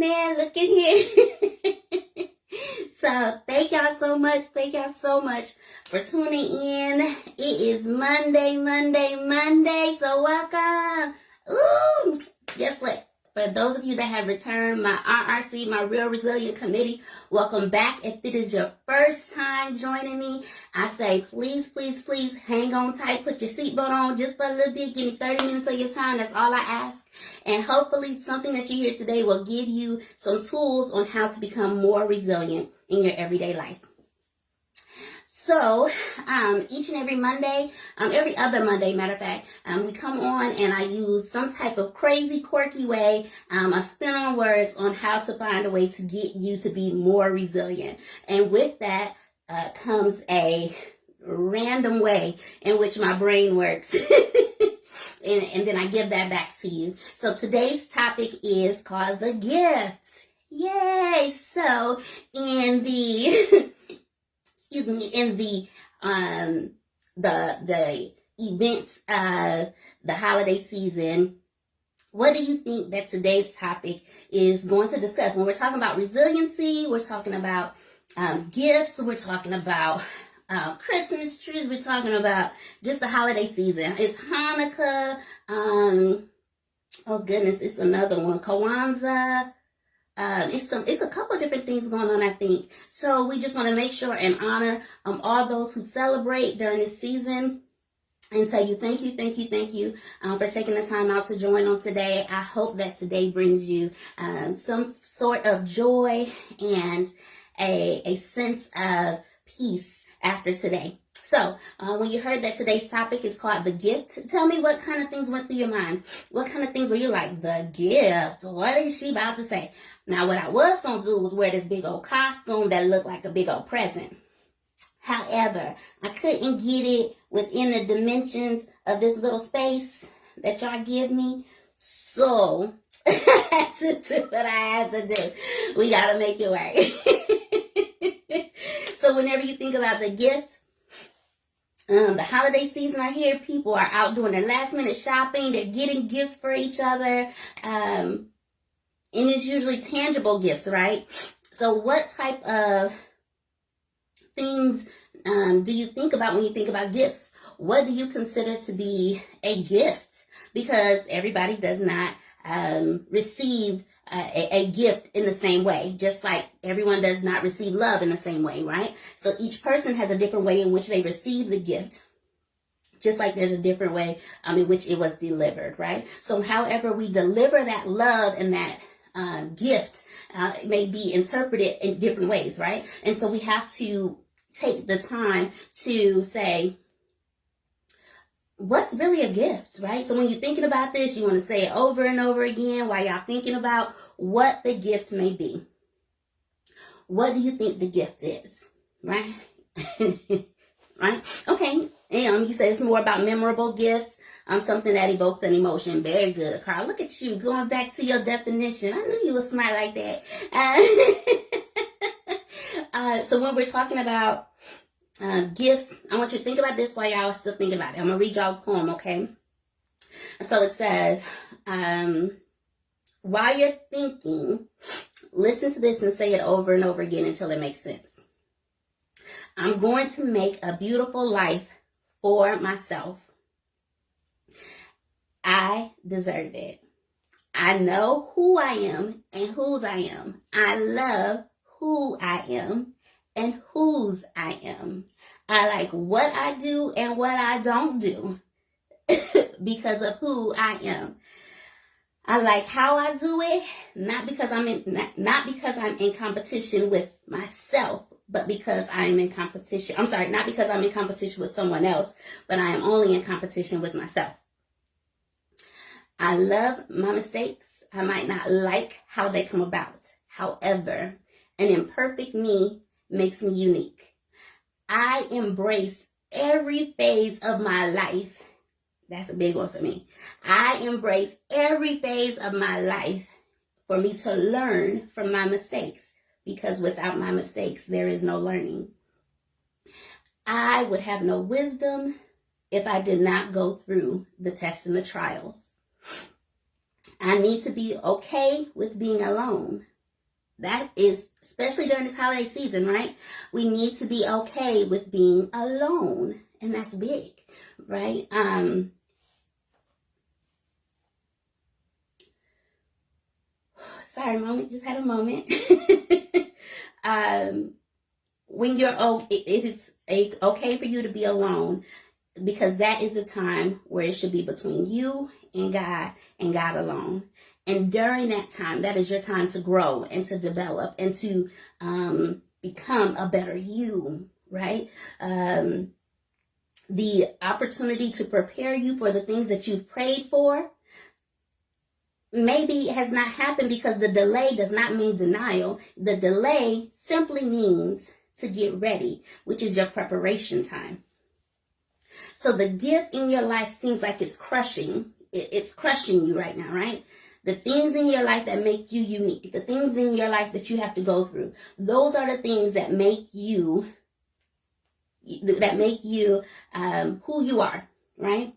Man, look at here. So thank y'all so much. Thank y'all so much for tuning in. It is Monday. So welcome. Ooh, guess what? For those of you that have returned, my RRC, my Real Resilient Committee, welcome back. If it is your first time joining me, I say please hang on tight. Put your seatbelt on just for a little bit. Give me 30 minutes of your time. That's all I ask. And hopefully something that you hear today will give you some tools on how to become more resilient in your everyday life. So, each and every Monday, every other Monday, matter of fact, we come on and I use some type of crazy, quirky way, a spin on words on how to find a way to get you to be more resilient. And with that comes a random way in which my brain works. and then I give that back to you. So today's topic is called the gift. Yay! So in the in the events of the holiday season, what do you think that today's topic is going to discuss? When we're talking about resiliency, we're talking about gifts, we're talking about Christmas trees, we're talking about just the holiday season. It's Hanukkah, oh goodness, it's another one, Kwanzaa. It's a couple of different things going on, I think. So we just want to make sure and honor all those who celebrate during this season and tell you thank you for taking the time out to join on today. I hope that today brings you some sort of joy and a sense of peace after today. So, when you heard that today's topic is called the gift, tell me what kind of things went through your mind. What kind of things were you like, the gift? What is she about to say? Now, what I was going to do was wear this big old costume that looked like a big old present. However, I couldn't get it within the dimensions of this little space that y'all give me. So, I had to do what I had to do. We got to make it work. So, whenever you think about the gift, the holiday season, I hear people are out doing their last minute shopping. They're getting gifts for each other. And it's usually tangible gifts, right? So what type of things do you think about when you think about gifts? What do you consider to be a gift? Because everybody does not receive a gift in the same way, just like everyone does not receive love in the same way, right? So each person has a different way in which they receive the gift, just like there's a different way in which it was delivered, right? So however we deliver that love and that gift may be interpreted in different ways, right? And so we have to take the time to say, what's really a gift, right? So when you're thinking about this, you want to say it over and over again while y'all thinking about what the gift may be. What do you think the gift is, right? Right? Okay. You say it's more about memorable gifts, something that evokes an emotion. Very good, Carl. Look at you going back to your definition. I knew you were smart like that. So when we're talking about gifts, I want you to think about this while y'all are still thinking about it. I'm going to read y'all a poem, okay? So it says, while you're thinking, listen to this and say it over and over again until it makes sense. I'm going to make a beautiful life for myself. I deserve it. I know who I am and whose I am. I love who I am and whose I am. I like what I do and what I don't do because of who I am. I like how I do it, not because I'm in competition with myself, but because I'm in competition. I'm sorry, not because I'm in competition with someone else, but I am only in competition with myself. I love my mistakes. I might not like how they come about. However, an imperfect me makes me unique. I embrace every phase of my life. That's a big one for me. I embrace every phase of my life for me to learn from my mistakes, because without my mistakes, there is no learning. I would have no wisdom if I did not go through the tests and the trials. I need to be okay with being alone. That is, especially during this holiday season, right? We need to be okay with being alone. And that's big, right? Sorry, moment, just had a moment. When you're, it is okay for you to be alone, because that is the time where it should be between you and God alone. And during that time, that is your time to grow and to develop and to become a better you, right? The opportunity to prepare you for the things that you've prayed for maybe has not happened, because the delay does not mean denial. The delay simply means to get ready, which is your preparation time. So the gift in your life seems like it's crushing. It's crushing you right now, right? The things in your life that make you unique, the things in your life that you have to go through, those are the things that make you who you are, right?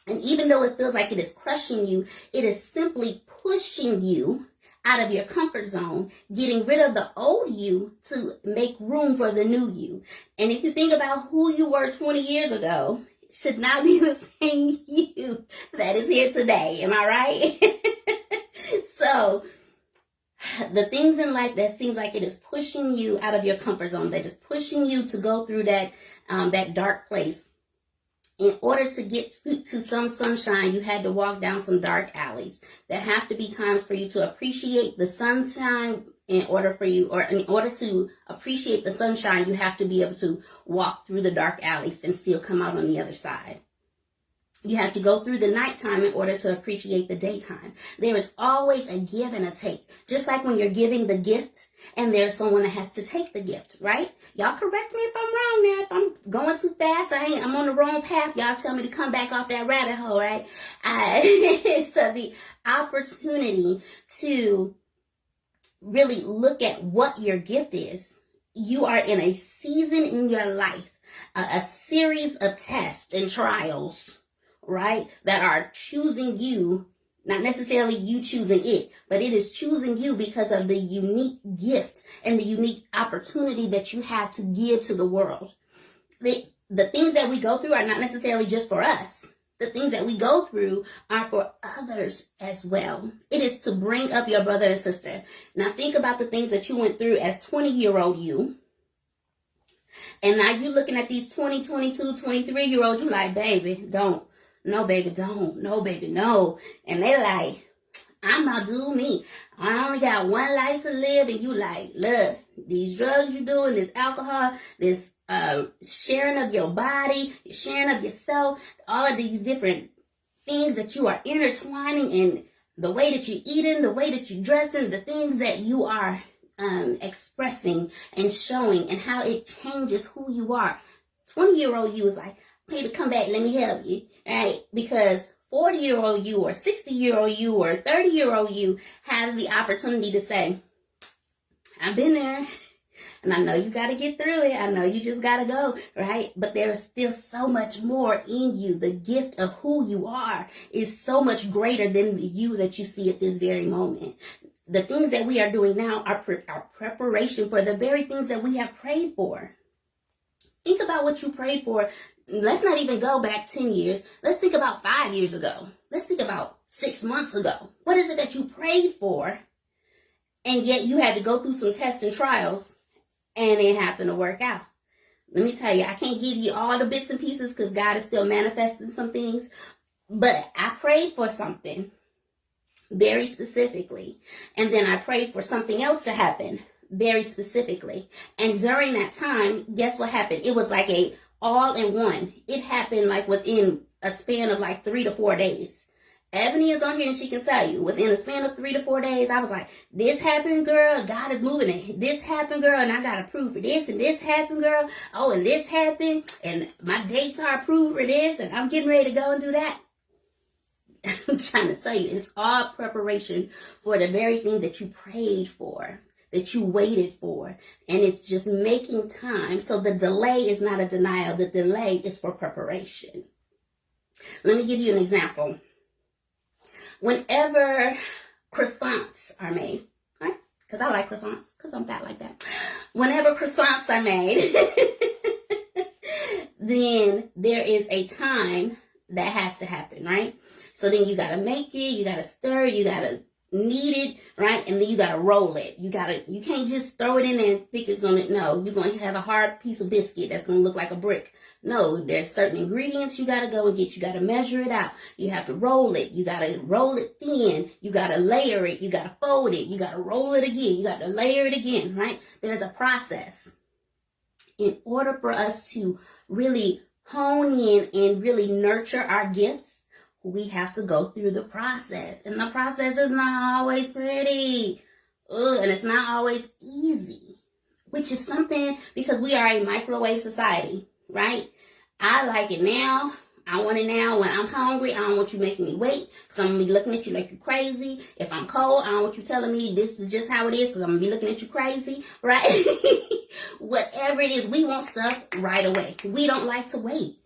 And even though it feels like it is crushing you, it is simply pushing you out of your comfort zone, getting rid of the old you to make room for the new you. And if you think about who you were 20 years ago, it should not be the same you that is here today. Am I right? So the things in life that seems like it is pushing you out of your comfort zone, that is pushing you to go through that dark place. In order to get to some sunshine, you had to walk down some dark alleys. There have to be times for you to appreciate the sunshine. In order to appreciate the sunshine, you have to be able to walk through the dark alleys and still come out on the other side. You have to go through the nighttime in order to appreciate the daytime. There is always a give and a take. Just like when you're giving the gift and there's someone that has to take the gift, right? Y'all correct me if I'm wrong now. If I'm going too fast, I'm on the wrong path. Y'all tell me to come back off that rabbit hole, right? So the opportunity to really look at what your gift is. You are in a season in your life, a series of tests and trials, right, that are choosing you, not necessarily you choosing it, but it is choosing you because of the unique gift and the unique opportunity that you have to give to the world. The things that we go through are not necessarily just for us. The things that we go through are for others as well. It is to bring up your brother and sister. Now think about the things that you went through as 20-year-old you. And now you're looking at these 20, 22, 23-year-olds. You're like, baby, don't. No, baby, don't. No, baby, no. And they're like, I'm not doing me. I only got one life to live. And you like, look, these drugs you doing, this alcohol, this sharing of your body, sharing of yourself, all of these different things that you are intertwining in the way that you're eating, the way that you're dressing, the things that you are expressing and showing, and how it changes who you are. 20-year-old you is like, baby, come back, let me help you, right? Because 40-year-old you or 60-year-old you or 30-year-old you has the opportunity to say, I've been there, and I know you got to get through it. I know you just got to go, right? But there is still so much more in you. The gift of who you are is so much greater than you that you see at this very moment. The things that we are doing now are preparation for the very things that we have prayed for. Think about what you prayed for. Let's not even go back 10 years. Let's think about 5 years ago. Let's think about 6 months ago. What is it that you prayed for, and yet you had to go through some tests and trials, and it happened to work out? Let me tell you, I can't give you all the bits and pieces because God is still manifesting some things, but I prayed for something very specifically, and then I prayed for something else to happen very specifically. And during that time, guess what happened? It was like a all in one. It happened like within a span of like 3 to 4 days. Ebony is on here and she can tell you, within a span of 3 to 4 days, I was like, this happened, girl. God is moving it. This happened, girl. And I got approved for this, and this happened, girl. Oh, and this happened. And my dates are approved for this, and I'm getting ready to go and do that. I'm trying to tell you, it's all preparation for the very thing that you prayed for, that you waited for. And it's just making time. So the delay is not a denial. The delay is for preparation. Let me give you an example. Whenever croissants are made, right? because I like croissants, because I'm fat like that. Whenever croissants are made, then there is a time that has to happen, right? So then you got to make it, you got to stir, you got to knead it, right? And then you got to roll it. You can't just throw it in there and think it's going to, no, you're going to have a hard piece of biscuit that's going to look like a brick. No, there's certain ingredients you got to go and get. You got to measure it out. You have to roll it. You got to roll it thin. You got to layer it. You got to fold it. You got to roll it again. You got to layer it again, right? There's a process. In order for us to really hone in and really nurture our gifts, we have to go through the process. And the process is not always pretty. And it's not always easy. Which is something, because we are a microwave society, right? I like it now. I want it now. When I'm hungry, I don't want you making me wait, because I'm going to be looking at you like you're crazy. If I'm cold, I don't want you telling me this is just how it is, because I'm going to be looking at you crazy, right? Whatever it is, we want stuff right away. We don't like to wait.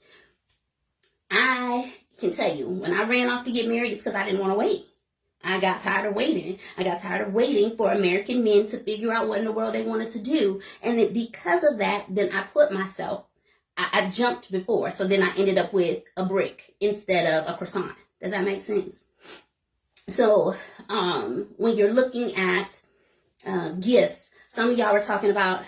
I can tell you, when I ran off to get married, it's because I didn't want to wait. I got tired of waiting. I got tired of waiting for American men to figure out what in the world they wanted to do. And then because of that, then I put myself, I jumped before. So then I ended up with a brick instead of a croissant. Does that make sense? So when you're looking at gifts, some of y'all were talking about,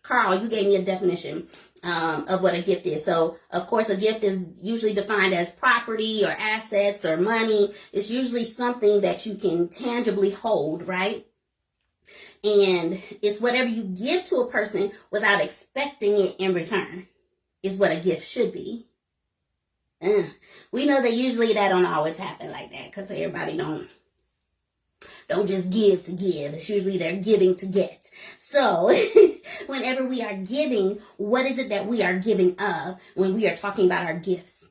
Carl, you gave me a definition of what a gift is. So, of course, a gift is usually defined as property or assets or money. It's usually something that you can tangibly hold, right? And it's whatever you give to a person without expecting it in return is what a gift should be. We know that usually that don't always happen like that, because everybody don't just give to give. It's usually they're giving to get. So whenever we are giving, what is it that we are giving of when we are talking about our gifts?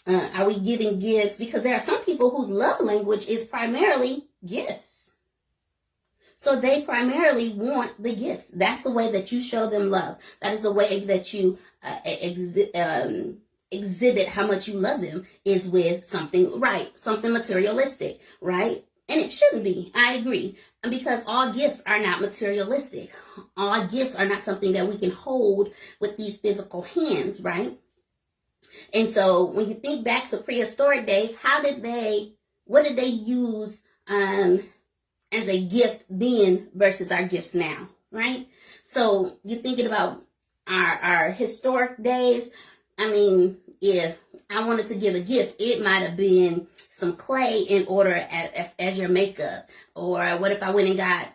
Are we giving gifts? Because there are some people whose love language is primarily gifts. So they primarily want the gifts. That's the way that you show them love. That is the way that you exhibit how much you love them, is with something, right? Something materialistic, right? And it shouldn't be. I agree. Because all gifts are not materialistic. All gifts are not something that we can hold with these physical hands, right? And so when you think back to prehistoric days, what did they use as a gift then versus our gifts now, right? So you're thinking about our historic days. I mean, if I wanted to give a gift, it might have been some clay in order as your makeup. Or what if I went and got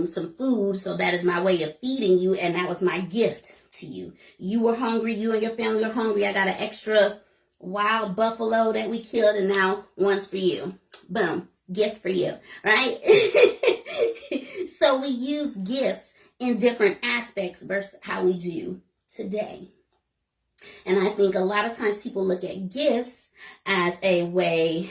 some food, so that is my way of feeding you, and that was my gift to you. You were hungry, you and your family were hungry. I got an extra wild buffalo that we killed, and now one's for you. Boom, gift for you, right? So we use gifts in different aspects versus how we do today. And I think a lot of times people look at gifts as a way,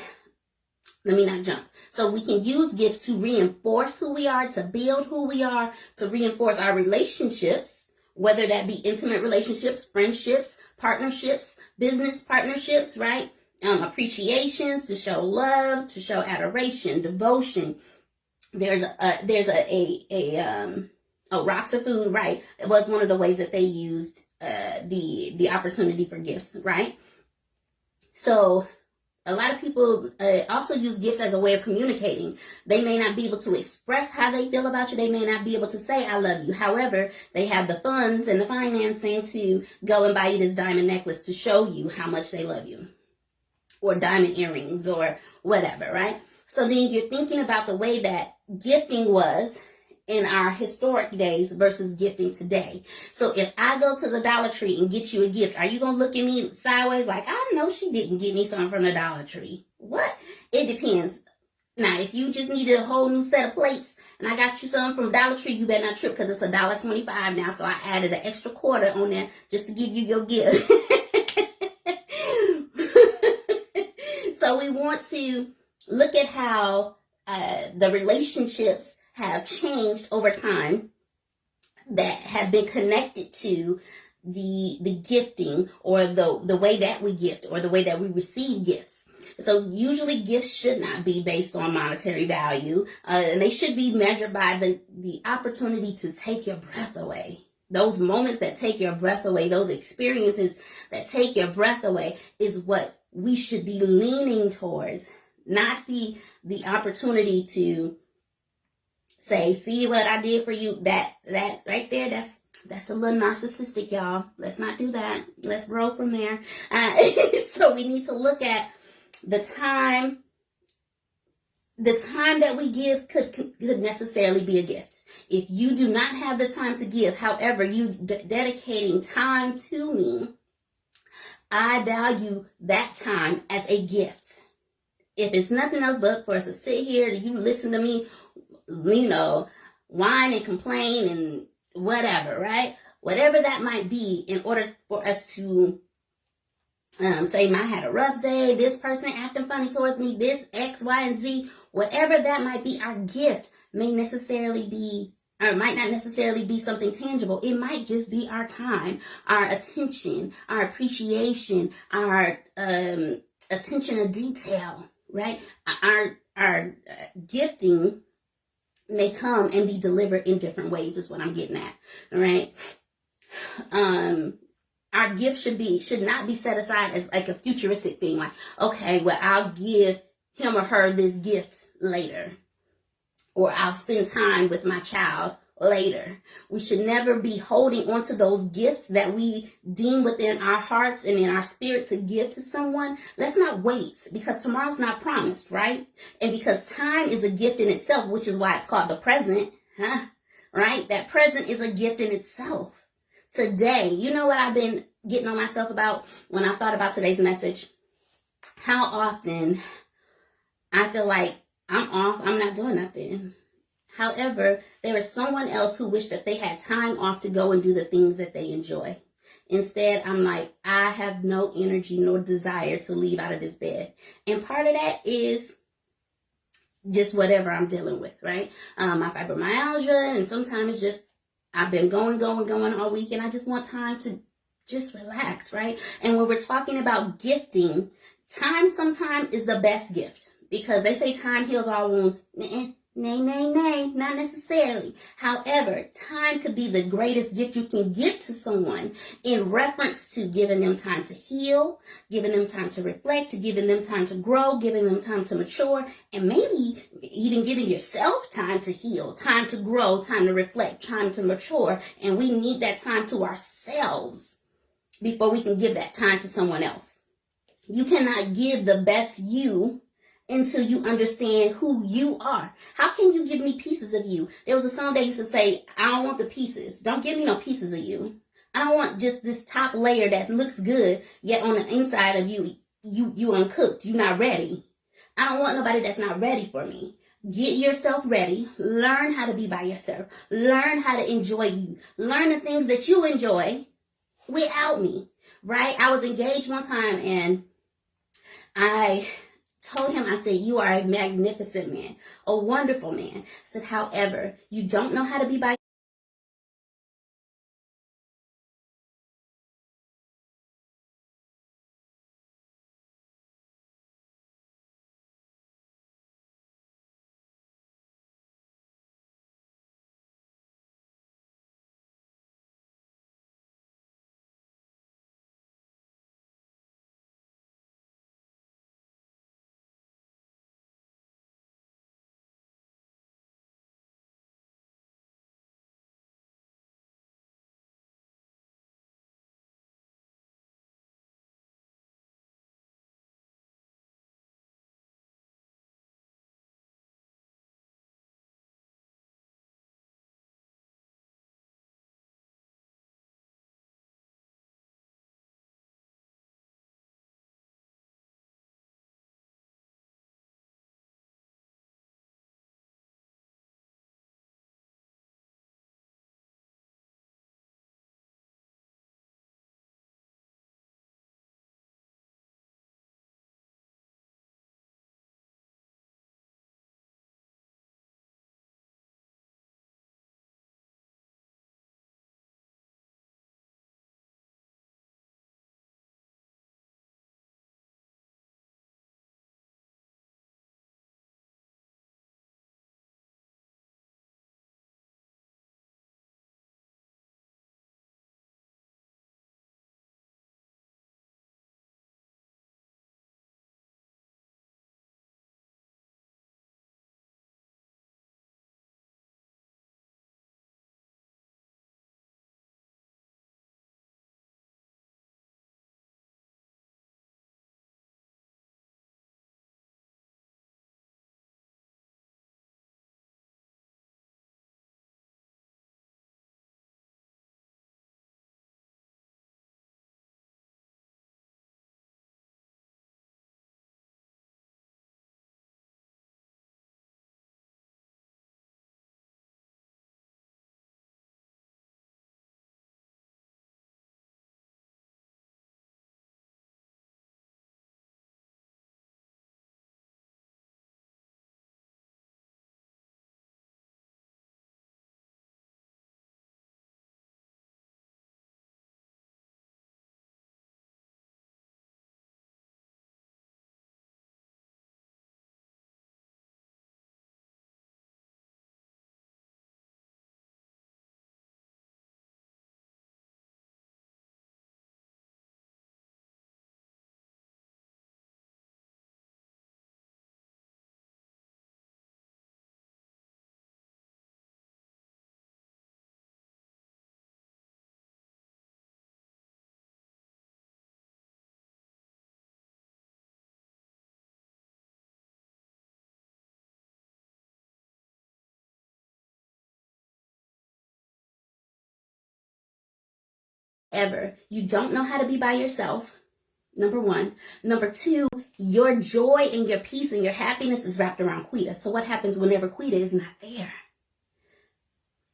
let me not jump. So we can use gifts to reinforce who we are, to build who we are, to reinforce our relationships, whether that be intimate relationships, friendships, partnerships, business partnerships, right? Appreciations, to show love, to show adoration, devotion. There's rocks of food, right? It was one of the ways that they used the opportunity for gifts, right? So a lot of people also use gifts as a way of communicating. They may not be able to express how they feel about you. They may not be able to say, I love you. However, they have the funds and the financing to go and buy you this diamond necklace to show you how much they love you, or diamond earrings or whatever, right? So then you're thinking about the way that gifting was in our historic days versus gifting today. So if I go to the Dollar Tree and get you a gift, are you going to look at me sideways like, I know she didn't get me something from the Dollar Tree? What? It depends. Now, if you just needed a whole new set of plates and I got you something from Dollar Tree, you better not trip, because it's $1.25 now. So I added an extra quarter on there just to give you your gift. So we want to look at how the relationships have changed over time that have been connected to the gifting, or the way that we gift, or the way that we receive gifts. So usually gifts should not be based on monetary value, and they should be measured by the opportunity to take your breath away. Those moments that take your breath away, those experiences that take your breath away is what we should be leaning towards, not the opportunity to say, see what I did for you. That right there, that's a little narcissistic, y'all. Let's not do that. Let's grow from there. So we need to look at the time. The time that we give could necessarily be a gift. If you do not have the time to give, however, you dedicating time to me, I value that time as a gift. If it's nothing else but for us to sit here, you listen to me, whine and complain and whatever, right? Whatever that might be, in order for us to say, I had a rough day, this person acting funny towards me, this X, Y, and Z, whatever that might be, our gift may necessarily be, or might not necessarily be something tangible. It might just be our time, our attention, our appreciation, our attention to detail, right? Our gifting may come and be delivered in different ways, is what I'm getting at, all right? Our gift should not be set aside as like a futuristic thing, like, okay, well, I'll give him or her this gift later, or I'll spend time with my child later. We should never be holding on to those gifts that we deem within our hearts and in our spirit to give to someone. Let's not wait, because tomorrow's not promised, right? And because time is a gift in itself, which is why it's called the present, right? That present is a gift in itself. Today, you know what I've been getting on myself about when I thought about today's message? How often I feel like I'm off, I'm not doing nothing. However, there is someone else who wished that they had time off to go and do the things that they enjoy. Instead, I'm like, I have no energy nor desire to leave out of this bed. And part of that is just whatever I'm dealing with, right? My fibromyalgia, and sometimes it's just, I've been going all week, and I just want time to just relax, right? And when we're talking about gifting, time sometimes is the best gift, because they say time heals all wounds. Nay, not necessarily. However, time could be the greatest gift you can give to someone in reference to giving them time to heal, giving them time to reflect, giving them time to grow, giving them time to mature, and maybe even giving yourself time to heal, time to grow, time to reflect, time to mature. And we need that time to ourselves before we can give that time to someone else. You cannot give the best you until you understand who you are. How can you give me pieces of you? There was a song that used to say, I don't want the pieces. Don't give me no pieces of you. I don't want just this top layer that looks good, yet on the inside of you uncooked. You're not ready. I don't want nobody that's not ready for me. Get yourself ready. Learn how to be by yourself. Learn how to enjoy you. Learn the things that you enjoy without me, right? I was engaged one time, and I told him, I said, you are a magnificent man, a wonderful man. I said, however, you don't know how to be by However, you don't know how to be by yourself. Number one. Number two, your joy and your peace and your happiness is wrapped around Quita. So what happens whenever Quita is not there?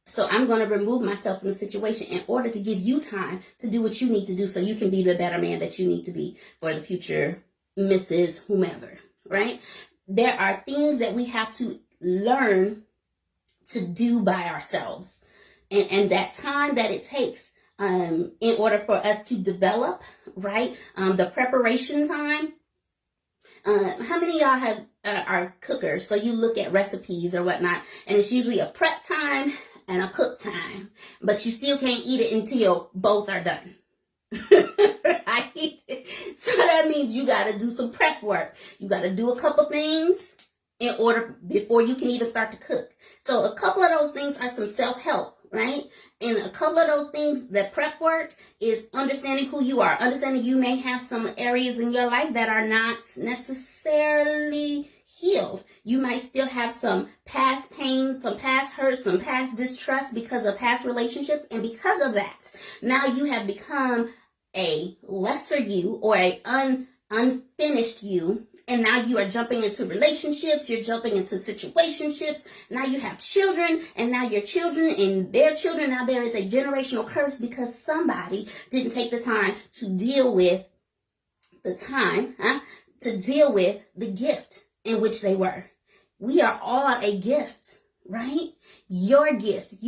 So I'm going to remove myself from the situation in order to give you time to do what you need to do so you can be the better man that you need to be for the future Mrs. whomever, right? There are things that we have to learn to do by ourselves. And that time that it takes in order for us to develop, right? The preparation time. How many of y'all have are cookers? So you look at recipes or whatnot, and it's usually a prep time and a cook time, but you still can't eat it until both are done. Right? So that means you got to do some prep work. You got to do a couple things in order before you can even start to cook. So a couple of those things are some self-help, right? And a couple of those things, that prep work is understanding who you are, understanding you may have some areas in your life that are not necessarily healed. You might still have some past pain, some past hurt, some past distrust because of past relationships. And because of that, now you have become a lesser you or a unfinished you. And now you are jumping into relationships, you're jumping into situationships. Now you have children, and now your children and their children. Now there is a generational curse because somebody didn't take the time to deal with to deal with the gift in which they were. We are all a gift, right? Your gift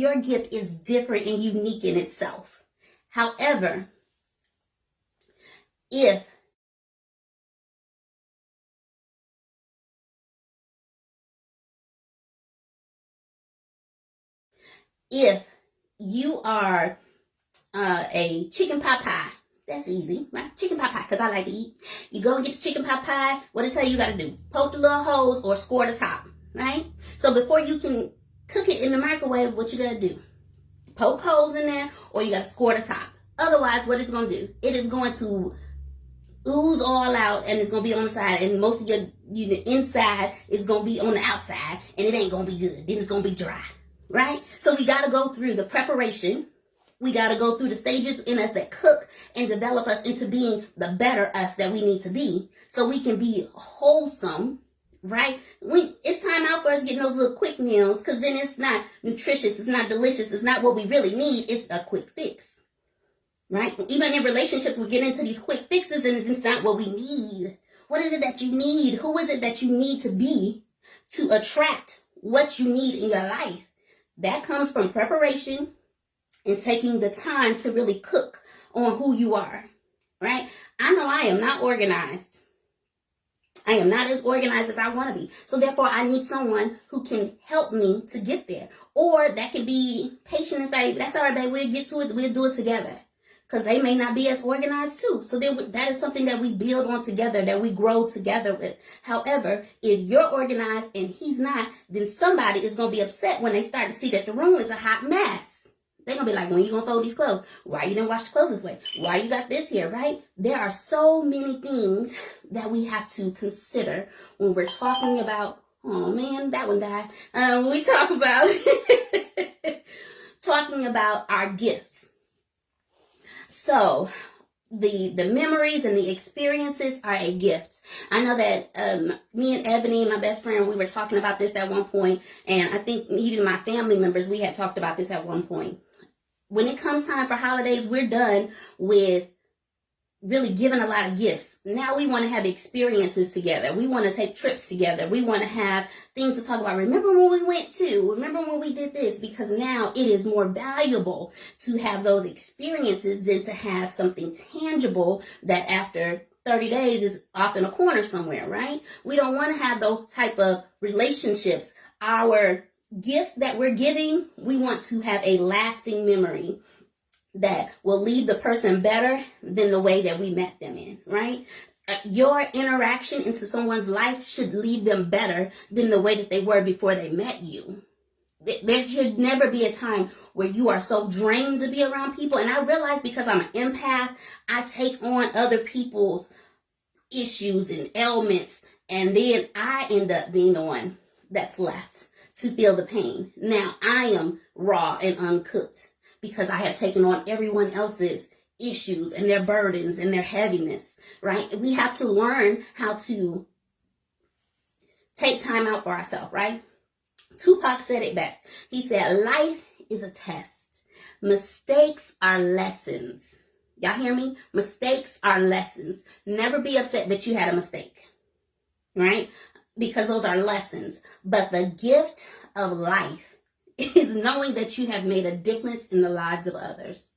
is different and unique in itself. However, if you are a chicken pot pie, that's easy, right? Chicken pot pie, because I like to eat. You go and get the chicken pot pie. What it tell you got to do? Poke the little holes or score the top, right? So before you can cook it in the microwave, what you got to do? Poke holes in there, or you got to score the top. Otherwise, what it's going to do? It is going to ooze all out, and it's going to be on the side, and most of your inside is going to be on the outside, and it ain't going to be good. Then it's going to be dry. Right? So we got to go through the preparation. We got to go through the stages in us that cook and develop us into being the better us that we need to be so we can be wholesome, right? It's time out for us getting those little quick meals, because then it's not nutritious, it's not delicious, it's not what we really need, it's a quick fix, right? Even in relationships, we get into these quick fixes and it's not what we need. What is it that you need? Who is it that you need to be to attract what you need in your life? That comes from preparation and taking the time to really cook on who you are, right? I know I am not organized. I am not as organized as I want to be. So therefore, I need someone who can help me to get there. Or that can be patient and say, that's all right, babe, we'll get to it. We'll do it together. Because they may not be as organized too. So that is something that we build on together, that we grow together with. However, if you're organized and he's not, then somebody is going to be upset when they start to see that the room is a hot mess. They're going to be like, when you going to fold these clothes? Why you didn't wash the clothes this way? Why you got this here, right? There are so many things that we have to consider when we're talking about, oh man, that one died. We talk about talking about our gifts. So the memories and the experiences are a gift. I know that me and Ebony, my best friend, we were talking about this at one point, and I think even my family members, we had talked about this at one point. When it comes time for holidays, we're done with really giving a lot of gifts. Now we want to have experiences together. We want to take trips together. We want to have things to talk about. Remember when we went to? Remember when we did this? Because now it is more valuable to have those experiences than to have something tangible that after 30 days is off in a corner somewhere, right? We don't want to have those type of relationships. Our gifts that we're giving, we want to have a lasting memory that will leave the person better than the way that we met them in, right? Your interaction into someone's life should leave them better than the way that they were before they met you. There should never be a time where you are so drained to be around people. And I realize because I'm an empath, I take on other people's issues and ailments, and then I end up being the one that's left to feel the pain. Now I am raw and uncooked, because I have taken on everyone else's issues and their burdens and their heaviness, right? We have to learn how to take time out for ourselves, right? Tupac said it best. He said, life is a test. Mistakes are lessons. Y'all hear me? Mistakes are lessons. Never be upset that you had a mistake, right? Because those are lessons. But the gift of life is knowing that you have made a difference in the lives of others.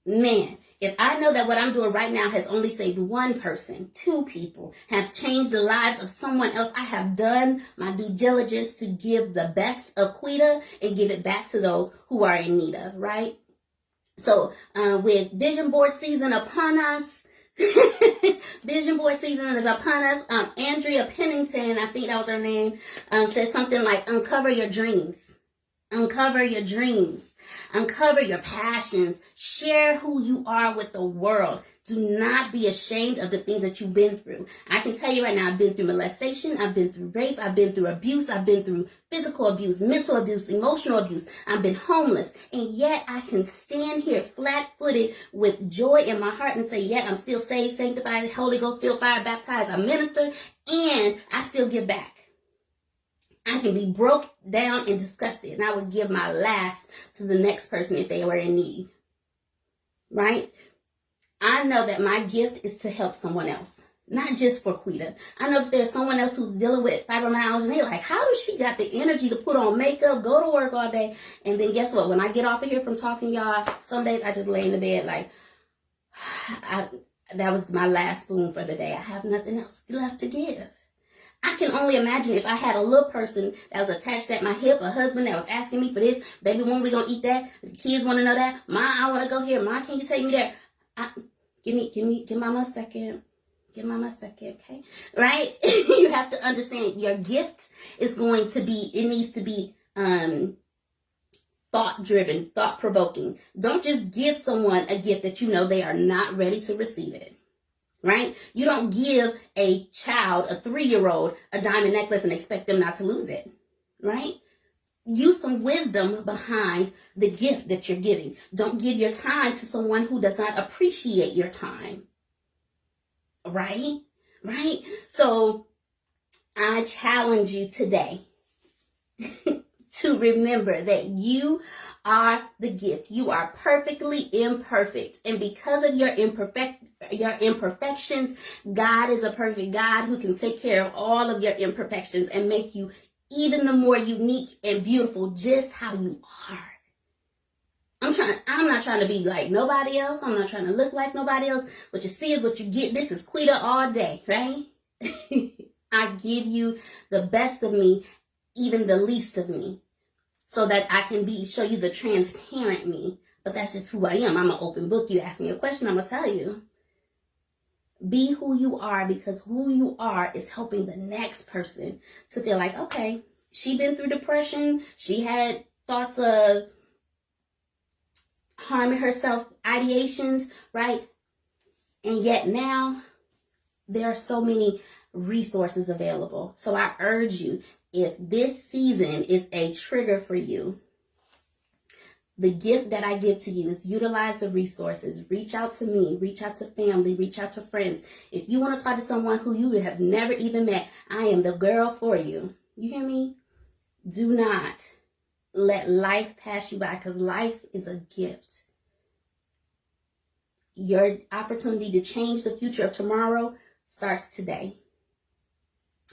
Man, if I know that what I'm doing right now has only saved one person, 2 people, have changed the lives of someone else, I have done my due diligence to give the best of Quita and give it back to those who are in need of, right? So with Vision Board season upon us, Vision Board season is upon us. Andrea Pennington, I think that was her name, said something like, uncover your dreams. Uncover your dreams. Uncover your passions. Share who you are with the world. Do not be ashamed of the things that you've been through. I can tell you right now, I've been through molestation. I've been through rape. I've been through abuse. I've been through physical abuse, mental abuse, emotional abuse. I've been homeless. And yet I can stand here flat-footed with joy in my heart and say, yet I'm still saved, sanctified, Holy Ghost, filled, fire, baptized. I'm ministered, and I still give back. I can be broke down and disgusted, and I would give my last to the next person if they were in need. Right? I know that my gift is to help someone else, not just for Quita. I know that there's someone else who's dealing with fibromyalgia, and they're like, how does she got the energy to put on makeup, go to work all day? And then guess what? When I get off of here from talking to y'all, some days I just lay in the bed like, that was my last spoon for the day. I have nothing else left to give. I can only imagine if I had a little person that was attached at my hip, a husband that was asking me for this, baby, when we gonna eat that? The kids want to know that. Ma, I want to go here. Ma, can you take me there? Give mama a second. Give mama a second, okay? Right? You have to understand your gift is going to be, it needs to be thought-driven, thought-provoking. Don't just give someone a gift that you know they are not ready to receive it. Right? You don't give a child, a 3-year-old, a diamond necklace and expect them not to lose it. Right? Use some wisdom behind the gift that you're giving. Don't give your time to someone who does not appreciate your time. Right? Right? So I challenge you today to remember that you are the gift. You are perfectly imperfect. And because of your imperfections, God is a perfect God who can take care of all of your imperfections and make you even the more unique and beautiful just how you are. I'm not trying to be like nobody else. I'm not trying to look like nobody else. What you see is what you get. This is Quita all day, right? I give you the best of me, even the least of me, so that I can show you the transparent me. But that's just who I am. I'm an open book. You ask me a question, I'm going to tell you. Be who you are, because who you are is helping the next person to feel like, okay, she been through depression. She had thoughts of harming herself, ideations, right? And yet now there are so many resources available. So I urge you, if this season is a trigger for you, the gift that I give to you is utilize the resources. Reach out to me, reach out to family, reach out to friends. If you want to talk to someone who you have never even met, I am the girl for you. You hear me? Do not let life pass you by, because life is a gift. Your opportunity to change the future of tomorrow starts today.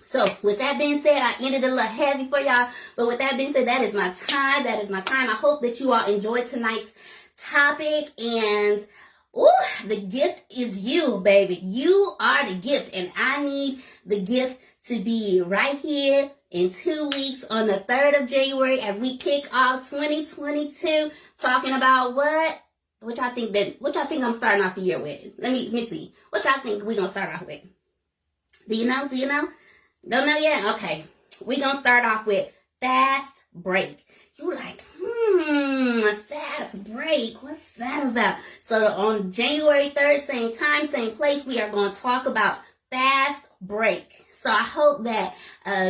So with that being said, I ended a little heavy for y'all. But with that being said, that is my time. That is my time. I hope that you all enjoyed tonight's topic. And the gift is you, baby. You are the gift. And I need the gift to be right here in 2 weeks on the 3rd of January as we kick off 2022. Talking about what? What y'all think I'm starting off the year with? Let me see. What y'all think we gonna start off with? Do you know? Don't know yet? Okay. We gonna start off with fast break. You like, fast break. What's that about? So on January 3rd, same time, same place, we are going to talk about fast break. So I hope that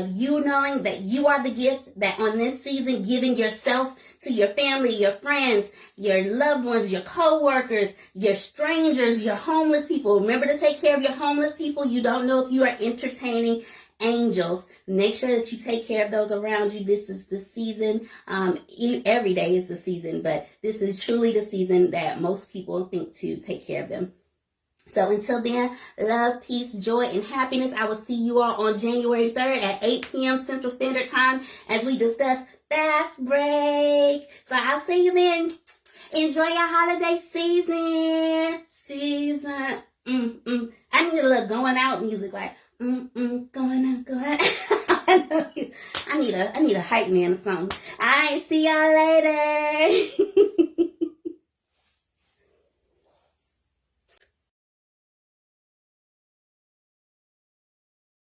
you knowing that you are the gift, that on this season, giving yourself to your family, your friends, your loved ones, your co-workers, your strangers, your homeless people. Remember to take care of your homeless people. You don't know if you are entertaining angels. Make sure that you take care of those around you. This is the season. Every day is the season, but this is truly the season that most people think to take care of them. So until then, love, peace, joy, and happiness. I will see you all on January 3rd at 8 p.m. Central Standard Time as we discuss Fast Break. So I'll see you then. Enjoy your holiday season. I need a little going out music, like going out. I need a hype man or something. All right, see y'all later.